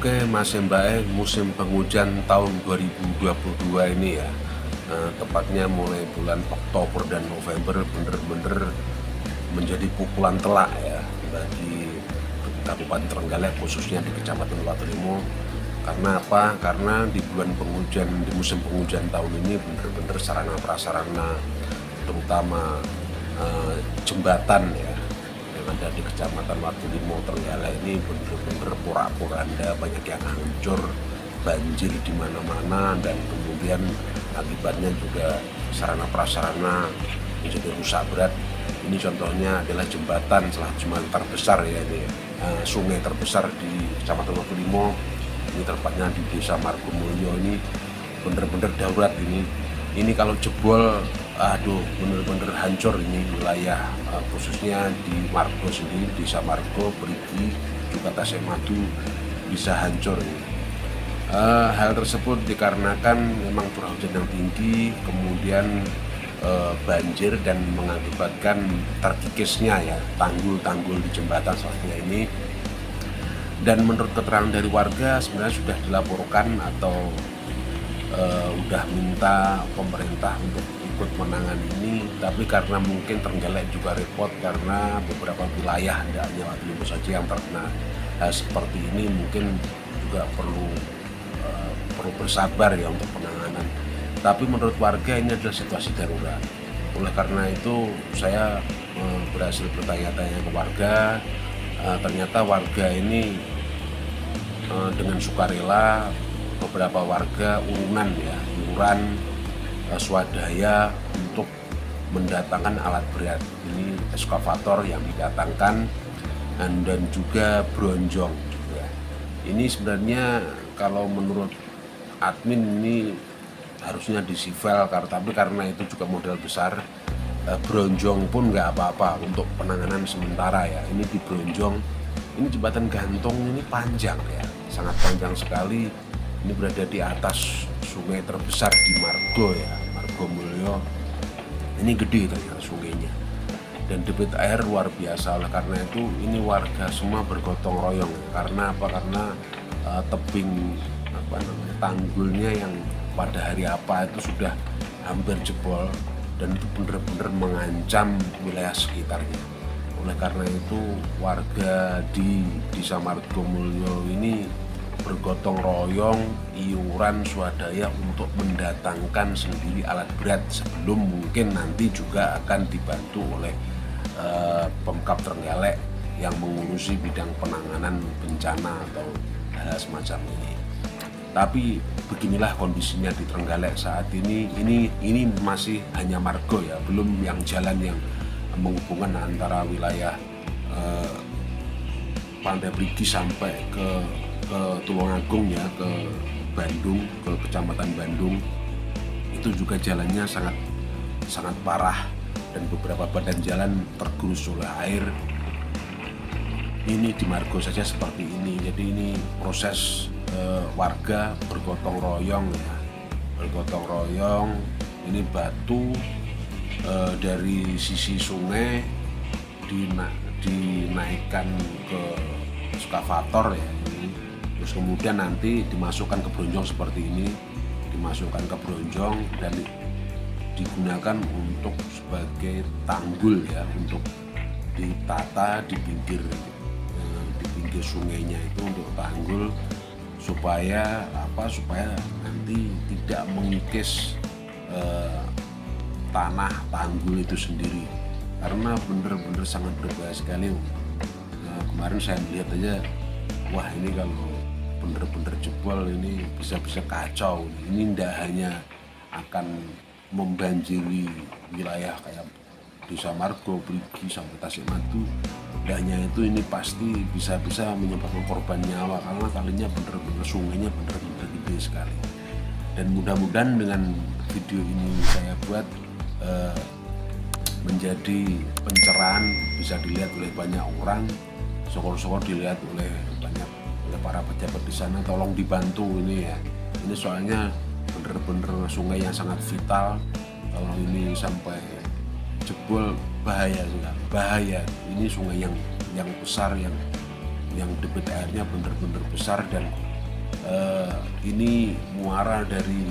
Oke Mas Mbak, musim penghujan tahun 2022 ini ya, tepatnya mulai bulan Oktober dan November bener-bener menjadi pukulan telak ya bagi Kabupaten Trenggalek, khususnya di Kecamatan Waterlimo. Karena apa? Karena di bulan penghujan, di musim penghujan tahun ini bener-bener sarana prasarana, terutama jembatan ya yang ada di Kecamatan Waterlimo Trenggalek ini bener-bener porak-poranda, banyak yang hancur, banjir di mana-mana, dan kemudian akibatnya juga sarana prasarana menjadi rusak berat. Ini contohnya adalah jembatan, salah jembatan terbesar ya ini, sungai terbesar di Kecamatan Waterlimo. Ini tepatnya di Desa Margomulyo. Ini bener-bener darurat ini. Ini kalau jebol, aduh, bener-bener hancur ini wilayah, khususnya di Margo sendiri, Desa Margo, Perigi, juga Tasemadu bisa hancur ini. Hal tersebut dikarenakan memang curah hujan yang tinggi, kemudian banjir, dan mengakibatkan terkikisnya ya tanggul-tanggul di jembatan seperti ini. Dan menurut keterangan dari warga sebenarnya sudah dilaporkan atau udah minta pemerintah untuk ikut menangani ini, tapi karena mungkin Trenggalek juga repot karena beberapa wilayah, tidak hanya Waterlimo saja yang terkena hal seperti ini, mungkin juga perlu bersabar ya untuk penanganan. Tapi menurut warga ini adalah situasi darurat. Oleh karena itu saya berhasil bertanya-tanya ke warga. Ternyata warga ini dengan sukarela, beberapa warga iuran swadaya untuk mendatangkan alat berat. Ini eskavator yang didatangkan dan juga bronjong ya. Ini sebenarnya kalau menurut admin ini harusnya disivel, tapi karena itu juga modal besar, bronjong pun nggak apa-apa untuk penanganan sementara ya. Ini di bronjong, ini jembatan gantung ini panjang ya, sangat panjang sekali. Ini berada di atas sungai terbesar di Margo ya, Margomulyo. Ini gede ternyata sungainya, dan debit air luar biasa. Oleh karena itu ini warga semua bergotong royong. Karena apa? Karena tebing tanggulnya yang pada hari apa itu sudah hampir jebol, dan itu benar-benar mengancam wilayah sekitarnya. Oleh karena itu warga di Desa Margomulyo ini bergotong royong, iuran swadaya untuk mendatangkan sendiri alat berat, sebelum mungkin nanti juga akan dibantu oleh Pemkab Trenggalek yang mengurusi bidang penanganan bencana atau hal semacam ini. Tapi beginilah kondisinya di Trenggalek saat ini. Ini masih hanya Margo ya, belum yang jalan yang menghubungkan antara wilayah Pantai Perigi sampai ke Tulungagung ya, ke Bandung, ke Kecamatan Bandung. Itu juga jalannya sangat parah, dan beberapa badan jalan tergerus oleh air. Ini di Margo saja seperti ini. Jadi ini proses warga bergotong royong ya, bergotong royong. Ini batu dari sisi sungai dinaikkan ke eskavator ya. Terus kemudian nanti dimasukkan ke bronjong seperti ini, dimasukkan ke bronjong dan digunakan untuk sebagai tanggul ya, untuk ditata di pinggir sungainya itu untuk tanggul supaya nanti tidak mengikis tanah tanggul itu sendiri, karena bener-bener sangat berbahaya sekali. Kemarin saya melihat aja, wah ini kalau bener-bener jebol ini bisa-bisa kacau. Ini tidak hanya akan membanjiri wilayah kayak Desa Margo, Brigi sampai Tasikmadu. Tidak hanya itu, ini pasti bisa-bisa menyebabkan korban nyawa karena kalinya bener-bener sungainya bener-bener gede sekali. Dan mudah-mudahan dengan video ini saya buat menjadi pencerahan, bisa dilihat oleh banyak orang, syukur-syukur dilihat oleh para pejabat di sana. Tolong dibantu ini ya, ini soalnya bener-bener sungai yang sangat vital. Kalau ini sampai jebol bahaya juga, bahaya. Ini sungai yang besar, yang debit airnya bener-bener besar, dan ini muara dari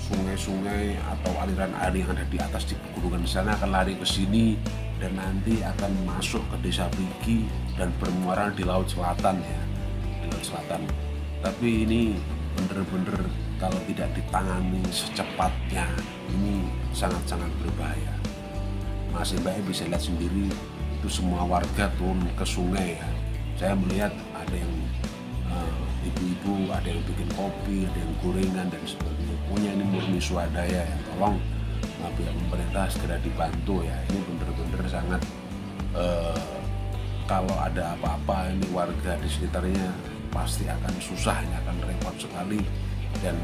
sungai-sungai atau aliran air yang ada di atas di pegunungan di sana akan lari ke sini dan nanti akan masuk ke Desa Brigi dan bermuara di Laut Selatan ya, di Laut Selatan. Tapi ini bener-bener kalau tidak ditangani secepatnya ini sangat-sangat berbahaya. Mas Mbak bisa lihat sendiri, itu semua warga turun ke sungai ya. Saya melihat ada yang ibu-ibu, ada yang bikin kopi, ada yang gorengan dan sebagainya. Punya ini murni swadaya ya. Tolong pihak pemerintah segera dibantu ya. Ini bener-bener sangat kalau ada apa-apa ini warga di sekitarnya pasti akan susah, akan repot sekali, dan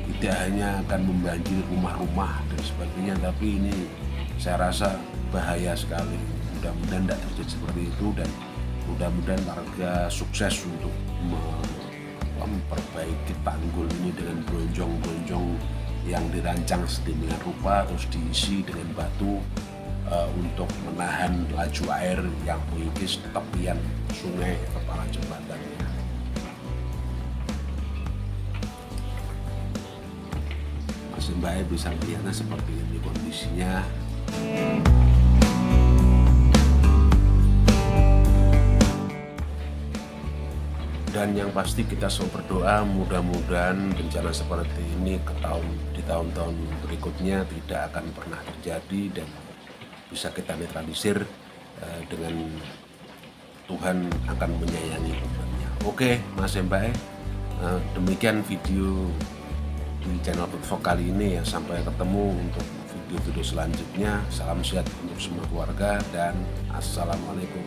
tidak hanya akan membanjiri rumah-rumah dan sebagainya, tapi ini saya rasa bahaya sekali. Mudah-mudahan tidak terjadi seperti itu, dan mudah-mudahan warga sukses untuk memperbaiki tanggul ini dengan bronjong-bronjong yang dirancang sedemikian rupa, terus diisi dengan batu untuk menahan laju air yang mengikis tepian sungai kepala jembatannya. Mas Mbak bisa melihatnya seperti ini kondisinya. Dan yang pasti kita selalu berdoa mudah-mudahan bencana seperti ini di tahun-tahun berikutnya tidak akan pernah terjadi dan bisa kita netralisir dengan Tuhan akan menyayangi umatnya. Oke Mas Mbak, demikian video di channel Vlog kali ini ya. Sampai ketemu untuk video-video selanjutnya. Salam sehat untuk semua keluarga dan assalamualaikum.